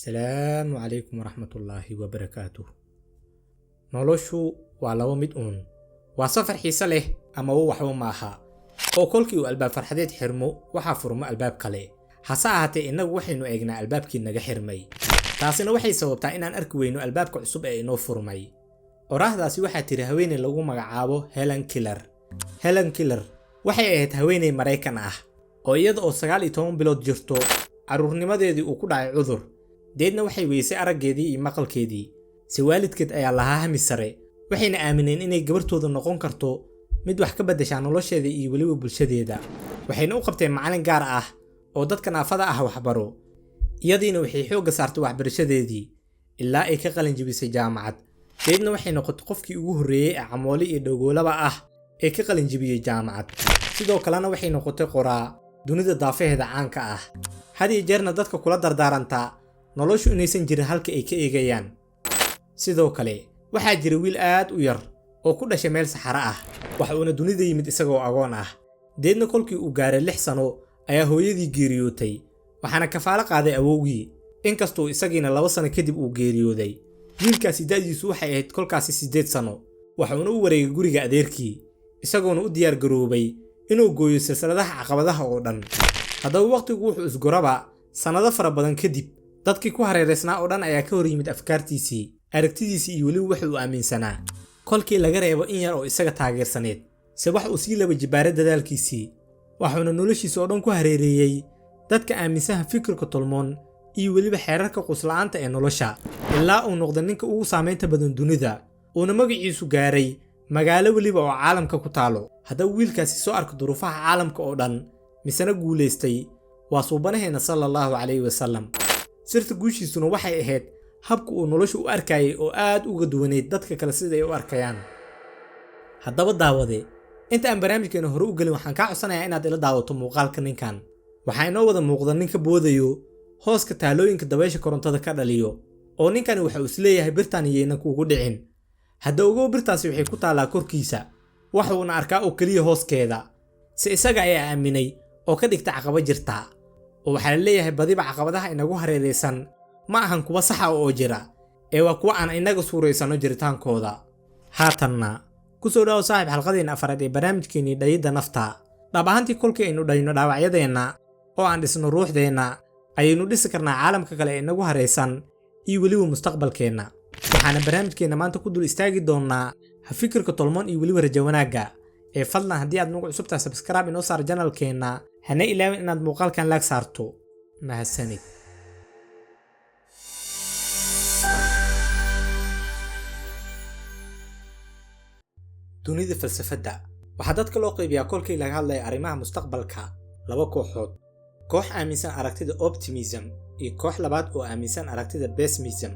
السلام عليكم ورحمة الله وبركاته. noloshu waa laba mid waa safar xiiso leh ama waxba maaha oo kolkii uu albaab farxadeed xirmo waxa furmo albaab kale hase ahaatee inagu waxaynu eegnaa albaabkii naga xirmay taasina waxay sababtaa inaan arki weyno albaabka cusub ee inoo furmay oraahdaasi waxaa tiri haweeney lagu magacaabo Helen Keller waxay ahayd haweeney Mareykan ah oo iyada oo 19 bilood jirto caruurnimadeedii uu ku dhacay cudur deedna waxay weysay araggeedii iyo maqalkeedii si waalidkeed ayaa lahaa hami sare waxayna aamineen inay gabartooda noqon karto mid wax ka bedesha nolosheeda iyo waliba bulshadeeda waxayna u qabteen macallin gaar ah oo dadka naafada ah waxbaro iyadiina waxay xoog saartay waxbarashadeedii ilaa ay ka qalin jabisay jaamacad deedna waxay noqotay qofkii ugu horeeyay ee camooli iyo dhagoolaba ah ee ka qalin jabiyay jaamacad sidoo kalena waxay noqotay qoraa dunida daafaheeda caanka ah hadii jeerna dadka kula dardaarantaa noloshu inaysan jirin halka ay ka eegayaan sidoo kale waxaa jira wiil aad u yar oo ku dhashay meel saxara ah waxa uu dunida yimid isagoo agoon ah deedna kolkii uu gaaray 6 sano ayaa hooyadii geeriyootay waxaana kafaalo qaaday awowgii inkastoo isagiina 2 sano kadib uu geeriyooday wiilkaasi da'diisu waxay ahayd kolkaasi 8 sano waxa uu u wareegay guriga adeerkii isagoona u diyaar garoobay inuu gooyo silsiladaha caqabadaha oo dhan haddaba waqtigu wuxuu isgoraba sanado fara badan kadib dadkii ku hareereysnaa oo dhan ayaa ka hor yimid afkaartiisii aragtidiisii iyo waliba waxa uu aaminsanaa kolkii laga reebo in yar oo isaga taageersaneed se wax uu sii laba jibaaray dadaalkiisii waxaana noloshiisa oo dhan ku hareereeyay dadka aaminsan fikirka tolmoon iyo waliba xeerarka qusla'aanta ee nolosha ilaa uu noqday ninka ugu saameynta badan dunida uuna magaciisu gaaray magaalo waliba oo caalamka ku taalo haddaba wiilkaasi soo arka duruufaha caalamka oo dhan misana guuleystay waa suubanaheena sallallahu alayhi wasallam sirta guushiisuna waxay ahayd habka uu nolosha u arkayay oo aad uga duwaneed dadka kale sida ay u arkayaan haddaba daawade inta aan barnaamijkeena hore u galin waxaan ka codsanayaa inaad ila daawato muuqaalka ninkan waxaa inoo wada muuqda ninka boodayo hooska taalooyinka dabaysha korontada ka dhaliyo oo ninkani waxa uu isleeyahay birtan iyayna kuugu dhicin hadda ugu birtaasi waxay ku taalaa korkiisa waxa uuna arkaa oo kaliya hooskeeda si isaga ayaa aaminay oo ka dhigta caqabad jirta oo waxa la leeyahay badiba caqabadaha inagu hareereysan ma ahan kuwa sax ah oo jira ee waa kuwa aan inaga suureysano jiritaankooda haatanna ku soo dhaw saaxiib xalqadeena afraad ee barnaamijkeeni dhayida nafta dhab ahaantii kolkii aynu dhayno dhaawacyadeena oo aan dhisno ruuxdeena ayaynu dhisi karnaa caalamka kale ee inagu hareysan iyo waliba mustaqbalkeena waxaana barnaamijkeena maanta ku dul istaagi doonaa fikirka tolmoon iyo waliba rajo wanaagga ee fadlan haddii aad nagu cusubtaa subscribe inoo saar channelkeena hana ilaawin inaad muuqaalkan laag saarto mahadsanid dunida falsafada waxa dadka loo qaybiyaa kolkii laga hadlayo arrimaha mustaqbalka laba kooxood koox aaminsan aragtida optimism iyo koox labaad oo aaminsan aragtida pessimism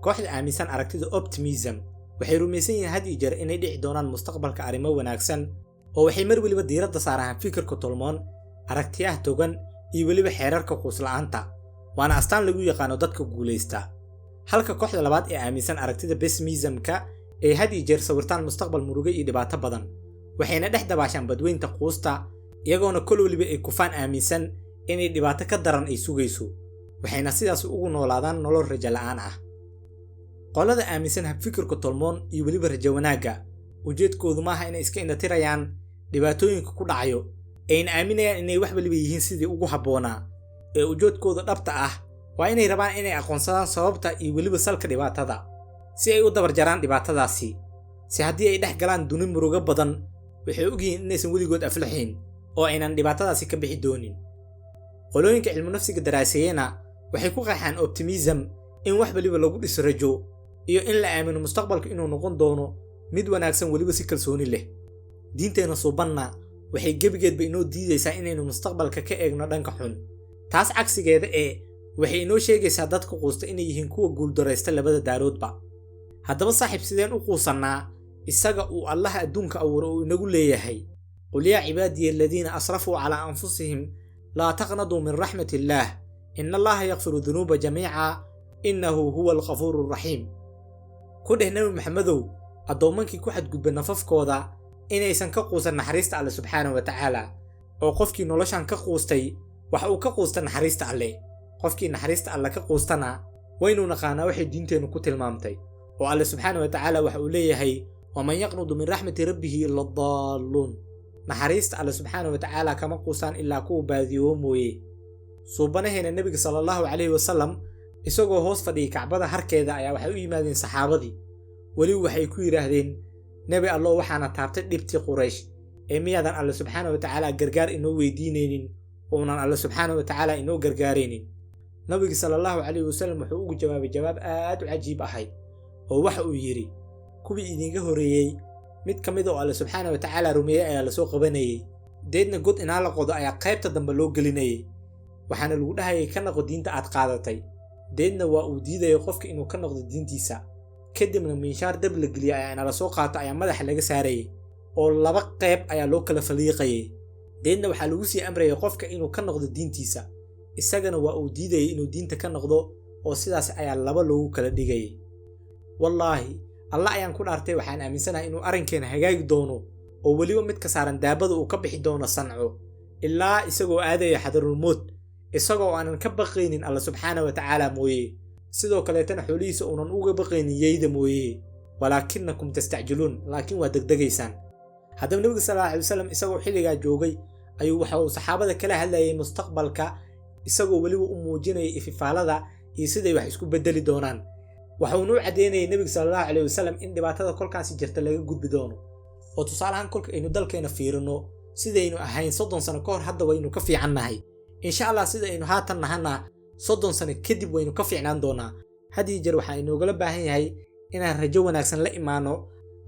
kooxda aaminsan aragtida optimism waxay rumaysan yihiin had iyo jeer inay dhici doonaan mustaqbalka arrimo wanaagsan oo waxay mar waliba diiradda saaraan fikirka tolmoon aragtiyaha togan iyo waliba xeerarka qusla'aanta waana astaan lagu yaqaano dadka guuleysta halka kooxda labaad ee aaminsan aragtida pessimism-ka ay had iyo jeer sawirtaan mustaqbal murugo iyo dhibaato badan waxayna dhex dabaashaan badweynta quusta iyagoona kol waliba ay kufaan aaminsan inay dhibaato ka daran ay sugayso waxayna sidaas ugu noolaadaan nolol rajo la'aan ah qolada aaminsan fikirka tolmoon iyo waliba rajo wanaagga ujeedkoodu maaha inay iska indhatirayaan dhibaatooyinka ku dhacayo ayna aaminayaan inay wax waliba yihiin sidii ugu habboonaa ee ujeedkooda dhabta ah waa inay rabaan inay aqoonsadaan sababta iyo waliba salka dhibaatada si ay u dabar jaraan dhibaatadaasi si haddii ay dhex galaan duni murugo badan waxay ogyihiin inaysan weligood aflaxayn oo aynan dhibaatadaasi ka bixi doonin qolooyinka cilmu nafsiga daraaseeyena waxay ku qeexaan optimism in wax waliba lagu dhiso rajo iyo in la aamino mustaqbalka inuu noqon doono mid wanaagsan waliba si kalsooni leh diinteena suubanna waxay gebigeedba inoo diidaysaa inaynu mustaqbalka ka eegno dhanka xun taas cagsigeeda waxay inoo sheegaysaa dadka quusta inay yihiin kuwa guuldareysta labada daaroodba haddaba saaxiib sideen u quusannaa isaga uu allaha adduunka abuuray uu inagu leeyahay qul yaa cibaadiya aladiina asrafuu calaa anfusihim laa taqnaduu min raxmat illaah ina allaha yakfiru dunuuba jamiica innahu huwa alghafuuru raxiim ku dheh nabi maxamedow addoomankii ku xadgudba nafafkooda inaysan ka quusan naxariista alle subxaanahu wa tacaala oo qofkii noloshan ka quustay waxa uu ka quusta naxariista alle qofkii naxariista alla ka quustana waynu naqaanaa waxay diinteenu ku tilmaamtay oo alle subxaanahu wa tacaala waxa uu leeyahay waman yaqnudu min raxmati rabbihi ila daalluun naxariista alle subxaanahu wa tacaala kama quustaan ilaa kuwa baadiyoobo mooye suubanaheena nebiga sallallahu calayhi wasallam isagoo hoos fadhiyay kacbada harkeeda ayaa waxay u yimaadeen saxaabadii weliba waxay ku yidhaahdeen nebi allo waxaana taabtay dhibtii quraysh ee miyaadan alle subxaanahu wa tacaala gargaar inoo weydiinaynin uunan alle subxaanahu wa tacaala inoo gargaaraynin nabiga sallallahu calayhi wasallam wuxuu ugu jawaabay jawaab aad u cajiib ahayd oo waxa uu yidhi kuwii idinka horeeyey mid ka mid oo alle subxaanahu wa tacaala rumeeyey ayaa lasoo qabanayey deedna god inaa la qodo ayaa qaybta dambe loo gelinayay waxaana lagu dhahayay ka noqo diinta aad qaadatay deedna waa uu diidayay qofka inuu ka noqdo diintiisa kadibna miinshaar dab la geliya ayaa inala soo qaato ayaa madaxa laga saarayay oo laba qayb ayaa loo kala faliiqayay deedna waxaa lagu sii amrayay qofka inuu ka noqdo diintiisa isagana waa uu diidayay inuu diinta ka noqdo oo sidaas ayaa laba loogu kala dhigayay wallaahi alla ayaan ku dhaartay waxaan aaminsanahay inuu arrinkeena hagaagi doono oo weliba mid ka saaran daabada uu ka bixi doono sanco ilaa isagoo aadaya xadarulmood isagoo aanan ka baqaynin alla subxaanahu wa tacaala mooye sidoo kaleetana xoolihiisa uunan uga baqaynin yeyda mooye walaakinakum tastacjiluun laakiin waa degdegaysaan haddaba nebiga sallallahu calayhi wasallam isagoo xilligaa joogay ayuu waxa uu saxaabada kala hadlayay mustaqbalka isagoo weliba u muujinayay ififaalada iyo siday wax isku bedeli doonaan waxaanu u cadeynayay nebiga sallallahu calayhi wasallam in dhibaatada kolkaasi jirta laga gudbi doono oo tusaalahan kolka aynu dalkeena fiirino sidaynu ahayn 30 sano ka hor hadda waynu ka fiicannahay insha Allah sidaynu haatan nahana 30 sano kadib waynu ka fiicnaan doonaa hadii jeer waxa aynu uga baahan yahay inaan rajo wanaagsan la imaano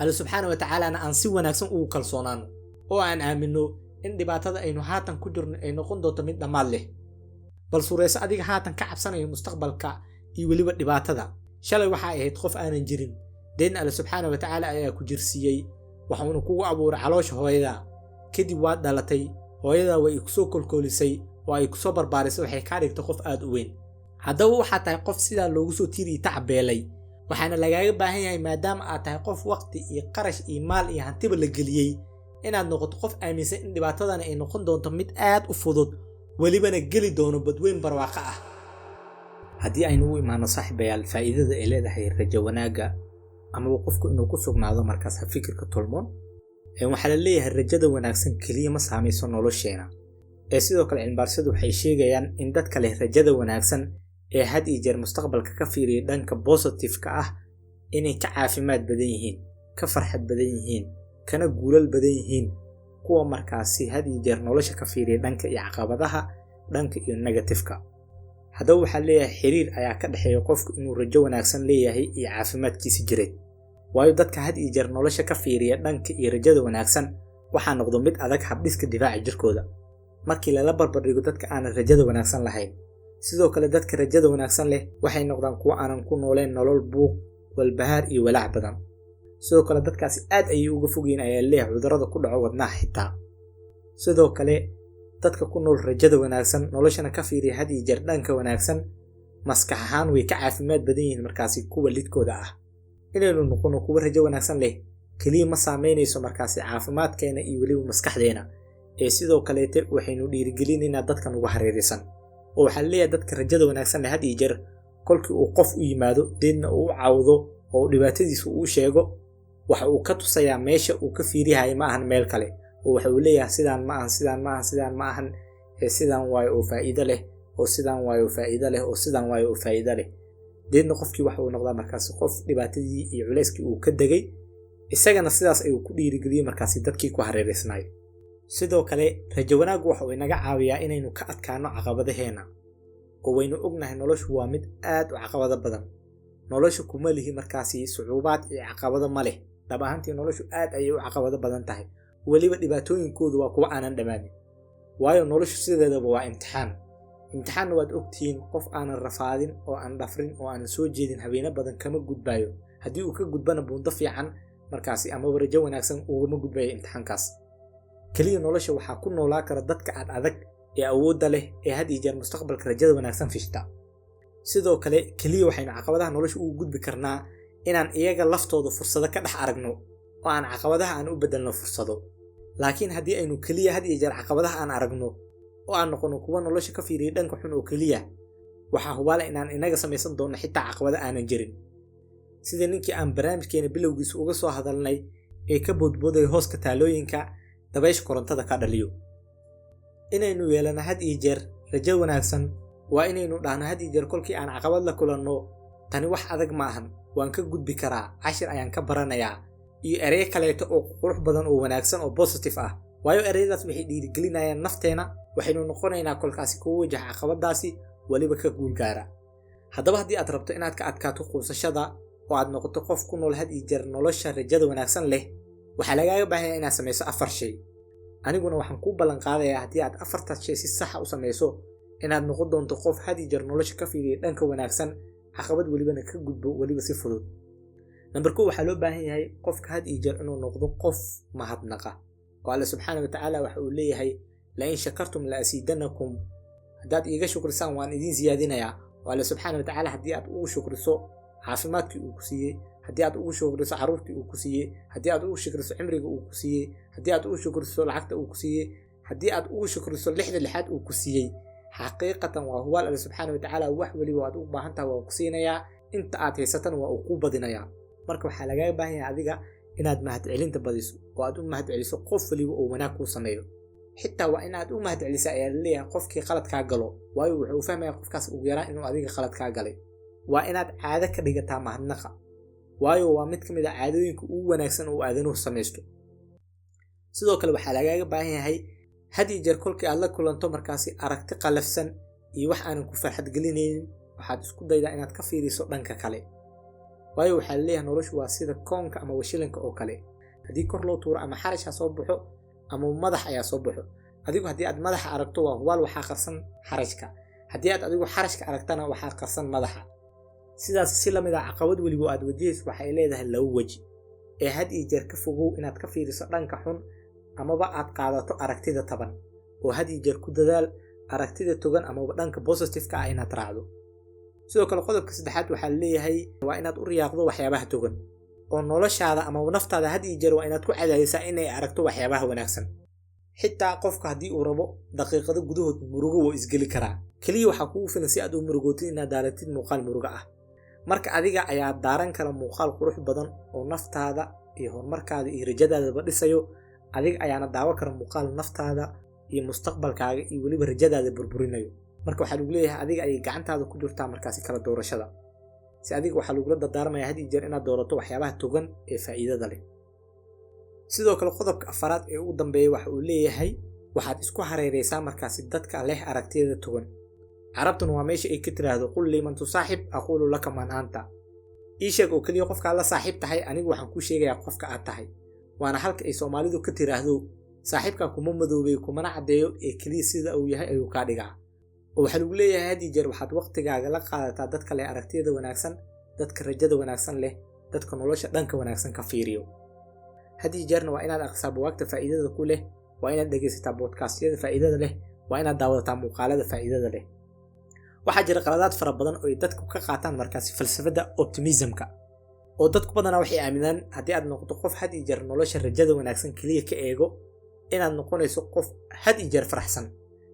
alle subxaanahu wa tacaala aan si wanaagsan ugu kalsoonaano oo aan aamino in dhibaatada aynu haatan ku jirno ay noqon doonto mid dhamaad leh bal suurayso adiga haatan ka cabsanayo mustaqbalka iyo weliba dhibaatada shalay waxa ay ahayd qof aanan jirin deedna alle subxaanahu wa tacaala ayaa ku jirsiiyey waxaanu kugu abuuray caloosha hooyada kadib waad dhalatay hooyada way ku soo kolkoolisay oo ay ku soo barbaarisay waxay ka dhigtay qof aad u weyn haddaba waxaa tahay qof sidaa loogu soo tiiri tacabeelay waxaana lagaaga baahan yahay maadaama aad tahay qof waqti iyo qarash iyo maal iyo hantiba la geliyey inaad noqoto qof aaminsan in dhibaatadana ay noqon doonto mid aad u fudud welibana geli doono badweyn barwaaqo ah haddii aynu u imaano saaxiibayaal faa'iidada ay leedahay rajo wanaaga ama qofku inuu ku sugnaado markaas fikirka tolmoon waxaa la leeyahay rajada wanaagsan kaliya ma saamayso nolosheena sidoo kale cilmibaarisadu waxay sheegayaan in dadka leh rajada wanaagsan ee had iyo jeer mustaqbalka ka fiiriya dhanka positive-ka ah inay ka caafimaad badan yihiin ka farxad badan yihiin kana guulal badan yihiin kuwa markaasi had iyo jeer nolosha ka fiiriya dhanka iyo caqabadaha dhanka iyo negative-ka haddaba waxaa leeyahay xiriir ayaa ka dhexeeya qofku inuu rajo wanaagsan leeyahay iyo caafimaadkiisa jireed waayo dadka had iyo jeer nolosha ka fiiriya dhanka iyo rajada wanaagsan waxaa noqdo mid adag habdhiska difaaca jirkooda markii lala barbardhigo dadka aanan rajada wanaagsan lahayn sidoo kale dadka rajada wanaagsan leh waxay noqdaan kuwa aanan ku nooleen nolol buuq walbahaar iyo walaac badan sidoo kale dadkaasi aad ayay uga fogyiin ayaa leeyahay cudurrada ku dhaco wadnaha xitaa sidoo kale dadka ku nool rajada wanaagsan noloshana ka fiiriya had iyo jeer dhanka wanaagsan maskax ahaan way ka caafimaad badan yihiin markaasi kuwa lidkooda ah inaynu noqono kuwa rajo wanaagsan leh kaliya ma saameynayso markaasi caafimaadkeena iyo weliba maskaxdeena sidoo kaleete waxaynu dhiirigelinaynaa dadkan uga hareeraysan oo waxaa leeyahay dadka rajada wanaagsan leh had iyo jeer kolkii uu qof u yimaado deedna uu caawdo oo dhibaatadiisa uu sheego waxa uu ka tusayaa meesha uu ka fiiriyahay ma ahan meel kale oo waxa uu leeyahay sidaan ma ahan sidaan ma ahan sidaan waayo oo faa'iido leh oo sidaan waayo oo faa'iido leh oo sidaan waayo oo faa'iido leh deedna qofkii waxa uu noqdaa markaasi qof dhibaatadii iyo culayskii uu ka degay isagana sidaas ayuu ku dhiirigeliyay markaasi dadkii ku hareeraysnaay sidoo kale rajo wanaag waxa uu inaga caawiyaa inaynu ka adkaano caqabadaheena oo waynu ognahay noloshu waa mid aad u caqabado badan noloshu kuma lihi markaasi sucuubaad iyo caqabado ma leh dhab ahaantii noloshu aad ayay u caqabado badan tahay weliba dhibaatooyinkoodu waa kuwa aanan dhammaanin waayo noloshu sideedaba waa imtixaanna waad ogtihiin qof aanan rafaadin oo aan dhafrin oo aanan soo jeedin habeeno badan kama gudbaayo haddii uu ka gudbana buundo fiican markaasi amaba rajo wanaagsan ugama gudbayo imtixaankaas kaliya nolosha waxaa ku noolaa kara dadka adag ee awoodda leh ee had iyo jeer mustaqbalka rajada wanaagsan fishta sidoo kale kaliya waxaynu caqabadaha nolosha ugu gudbi karnaa inaan iyaga laftooda fursado ka dhex aragno oo aan caqabadaha aan u bedelno fursado laakiin haddii aynu kaliya had iyo jeer caqabadaha aan aragno oo aan noqono kuwa nolosha ka fiiriya dhanka xun oo kaliya waxaa hubaala inaan inaga samaysan doonno xitaa caqabado aanan jirin sida ninkii aan barnaamijkeena bilowgiisa uga soo hadalnay ee ka boodbooday hooska taalooyinka dabaysha korontada ka dhaliyo. Inaynu yeelano had iyo jeer rajo wanaagsan waa inaynu dhahno had iyo jeer kolkii aan caqabad la kulanno tani wax adag ma ahan, waan ka gudbi karaa, cashir ayaan ka baranayaa, iyo ereyo kaleeto oo qurux badan oo wanaagsan oo positive ah. waayo ereyadaas waxay dhiirigelinayaan nafteena, waxaynu noqonaynaa kolkaasi kuwa wajaha caqabadaasi waliba ka guul gaara. haddaba haddii aad rabto inaad ka adkaato quusashada oo aad noqoto qof ku nool had iyo jeer nolosha rajada wanaagsan leh, waxaa lagaaga baahan yahay inaad samayso 4 shay. aniguna waxaan kuu ballan qaadayaa haddii aad 4taas shay si sax ah u samayso inaad noqon doonto qof had iyo jeer nolosha ka fiiriya dhanka wanaagsan, caqabad walibana ka gudbo waliba si fudud. number 2 waxaa loo baahan yahay qofka had iyo jeer inuu noqdo qof mahadnaqa. oo Alle subxaanahu wa ta'aala waxa uu leeyahay la in shakartum la asiidanakum, haddaad iiga shukrisaan waan idin siyaadinayaa. oo Alle subxaanahu wa ta'aala haddii aad ugu shukriso caafimaadkii uu ku siiyey, haddii aad ugu shukriso caruurtii uu ku siiyey, haddii aad ugu shukriso cimriga uu ku siiyey, haddii aad ugu shukriso lacagta uu ku siiyey, haddii aad ugu shukriso lixaad uu ku siiyey, xaqiiqatan waa hubaal Alle subxaanahu wa ta'aala wax waliba aad u baahan tahay waa ku siinayaa, inta aad haysatan waa uu ku badinayaa. marka waxaa lagaaga baahan yahay adiga inaad mahadcelinta badiso oo aad u mahadceliso qof waliba oo wanaag kuu sameeyo. xitaa waa inaad u mahadcelisaa ayaa leeyahay qofkii qalad kaa galo, waayo wuxuu u fahmayaa qofkaas ugu yaraan inuu adiga qalad kaa galay. waa inaad caado ka dhigataa mahadnaqa, waayo waa mid ka mid ah caadooyinka ugu wanaagsan oo aadanuhu samaysto. sidoo kale waxaa lagaaga baahan yahay had iyo jeer kolkii aad la kulanto markaasi aragti qalafsan iyo wax aanan ku farxad gelinaynin, waxaad isku daydaa inaad ka fiiriso dhanka kale. waayo waxaa leeyahay noloshu waa sida koonka ama washilinka oo kale, haddii kor loo tuuro ama xarash ha soo baxo ama madax ayaa soo baxo. adigu haddii aad madaxa aragto waa hubaal waxaa qarsan xarashka, haddii aad adigu xarashka aragtana waxaa qarsan madaxa. sidaas si lamid ah caqabad waliba aad wajahayso waxay leedahay 2 waji, ee had iyo jeer ka fogow inaad ka fiiriso dhanka xun amaba aad qaadato aragtida taban, oo had iyo jeer ku dadaal aragtida togan amaba dhanka positive-ka ah inaad raacdo. sidoo kale qodobka 3aad waxaa leeyahay waa inaad u riyaaqdo waxyaabaha togan, oo noloshaada ama naftaada had iyo jeer waa inaad ku cadaadisaa inay aragto waxyaabaha wanaagsan. xitaa qofka haddii uu rabo daqiiqado gudahood murugo wuu isgeli karaa, kaliya waxaa kugu filan si aad u murugootid inaad daaratid muuqaal murugo ah. marka adiga ayaa daaran kara muuqaal qurux badan oo naftaada iyo horumarkaada iyo rajadaadaba dhisayo. adiga ayaana daawo kara muuqaal naftaada iyo mustaqbalkaaga iyo weliba rajadaada burburinayo. marka waxaa lagu leeyahay adiga ayay gacantaada ku jirtaa markaasi kala doorashada. si adiga waxaa lagula dardaarmayaa had iyo jeer inaad doorato waxyaabaha togan ee faa'iidada leh. sidoo kale qodobka 4aad ee ugu dambeeya waxa uu leeyahay waxaad isku hareeraysaa markaasi dadka leh aragtiyada togan. carabtuna waa meesha ay ka tiraahdo qul liman tusaaxib aqulu laka man anta. ii sheeg oo kaliya qofka la saaxiib tahay, anigu waxaan kuu sheegayaa qofka aad tahay. waana halka ay Soomaalidu ka tiraahdo saaxiibka kuma madoobay kumana cadeeyo ee kaliya sida uu yahay ayuu ka dhigaa. oo waxa lagu leeyahay had iyo jeer waxaad waqtigaaga la qaadataa dadka leh aragtiyada wanaagsan, dadka rajada wanaagsan leh, dadka nolosha dhanka wanaagsan ka fiiriyo. had iyo jeerna waa inaad akhrisaa buugaagta faa'iidada ku leh, waa inaad dhageysataa podcast-yada faa'iidada leh, waa inaad daawataa muuqaalada faa'iidada leh. waxaa jira qaladaad fara badan oo ay dadku ka qaataan markaasi falsafada optimism-ka, oo dadku badanaa waxay aaminaan haddii aad noqoto qof had iyo jeer nolosha rajada wanaagsan kaliya ka eego inaad noqonayso qof had iyo jeer faraxsan.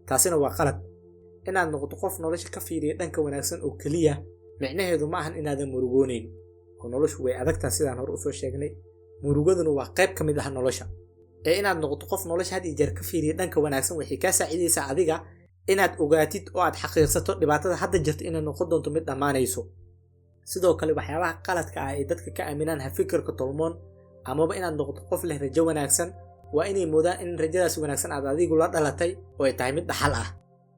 taasina waa qalad. inaad noqoto qof nolosha ka fiiriya dhanka wanaagsan oo kaliya micnaheedu ma ahan inaadan murugoonayn, oo noloshu way adagtaa sidaan hore usoo sheegnay. murugaduna waa qayb ka mid ah nolosha. ee inaad noqoto qof nolosha had iyo jeer ka fiiriya dhanka wanaagsan waxay kaa saacidaysaa adiga inaad ogaatid oo aad xaqiiqsato dhibaatada hadda jirta inay noqon doonto mid dhammaanayso. sidoo kale waxyaabaha qaladka ah ee dadka ka aaminaan ha fikirka tolmoon amaba inaad noqoto qof leh rajo wanaagsan waa inay moodaan in rajadaas wanaagsan aad adigu la dhalatay oo ay tahay mid dhaxal ah.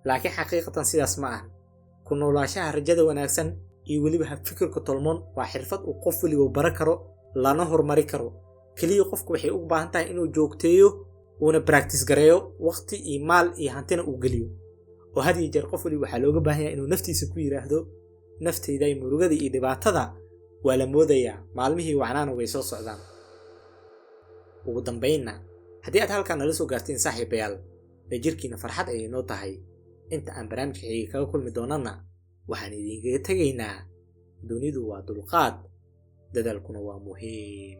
laakiin xaqiiqatan sidaas ma ahan. ku noolaanshaha rajada wanaagsan iyo weliba ha fikirka tolmoon waa xirfad uu qof waliba baran karo lana horumari karo. kaliya qofku waxay u baahan tahay inuu joogteeyo uuna practice gareeyo waqti iyo maal iyo hantina uu geliyo. oo had iyo jeer qof waliba waxaa looga baahan yahay inuu naftiisa ku yiraahdo naftayda iyo murugada iyo dhibaatada waa la moodayaa, maalmihii wacnaana way soo socdaan. ugu dambeynna haddii aad halkaan nala soo gaartiin saaxiibayaal, jirkiina farxad ayay noo tahay. inta aan barnaamijka xiga kaga kulmi doonana waxaan idinkaga tegaynaa dunidu waa dulqaad, dadaalkuna waa muhiim.